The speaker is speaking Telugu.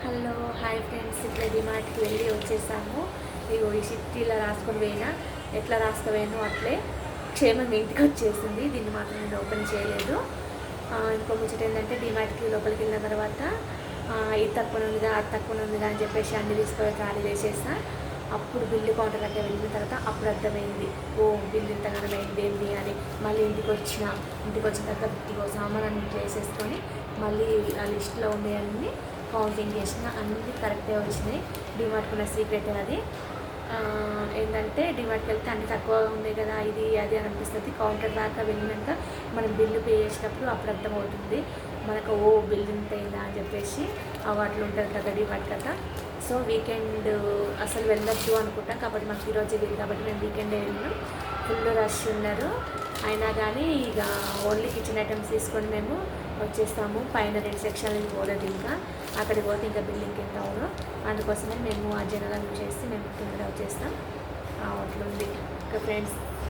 హలో హాయ్ ఫ్రెండ్స్, ఇప్పుడు డిమార్ట్కి వెళ్ళి వచ్చేసాము. ఇగో ఈ షిఫ్ట్ ఇలా రాసుకొని పోయినా, ఎట్లా రాసుకుపోయాను అట్లే క్షేమంగా ఇంటికి వచ్చేసింది. దీన్ని మాత్రం నేను ఓపెన్ చేయలేదు. ఇంకో ముచ్చట ఏంటంటే, డిమార్ట్కి లోపలికి వెళ్ళిన తర్వాత ఇది తక్కువ ఉందిగా, అది తక్కువ ఉందిగా అని చెప్పేసి అన్ని తీసుకొని ఖాళీ చేసేసా. అప్పుడు బిల్లు కౌంటర్ దగ్గర వెళ్ళిన తర్వాత అప్పుడు అర్థమైంది, ఓ బిల్లు ఇంతగానో అయింది ఏంటి అని. మళ్ళీ ఇంటికి వచ్చిన తర్వాత ఇగో సామాన్ అన్ని వేసేసుకొని మళ్ళీ ఆ లిస్ట్లో ఉండేవన్నీ కౌంటింగ్ చేసిన, అన్నీ కరెక్టే వచ్చినాయి. డిమార్ట్కి ఉన్న సీక్రెట్ అది ఏంటంటే, డిమార్ట్కి వెళ్తే అన్ని తక్కువ ఉన్నాయి కదా, ఇది అది అని అనిపిస్తుంది. కౌంటర్ దాకా వెళ్ళినాక మనం బిల్లు పే చేసినప్పుడు అప్పుడు అర్థమవుతుంది మనకు, ఓ బిల్లు ఇంత అయిందా అని చెప్పేసి. అట్లా ఉంటుంది కదా డిమార్ట్ కదా. సో వీకెండ్ అసలు వెళ్ళొద్దు అనుకుంటాం, కాబట్టి మాకు ఈరోజు వీలు కాబట్టి మేము వీకెండే వెళ్ళినాం. ఫుల్ రష్ ఉన్నారు, అయినా కానీ ఇక ఓన్లీ కిచెన్ ఐటమ్స్ తీసుకొని మేము వచ్చేస్తాము. పైన 2 సెక్షన్లకి పోలేదు, ఇంకా అక్కడికి పోతే ఇంకా బిల్డింగ్కి ఎంత అవును. అందుకోసమే మేము ఆ జనరల్ చేసి మేము తొందరగా వచ్చేస్తాం. అట్లుంది ఇంకా ఫ్రెండ్స్.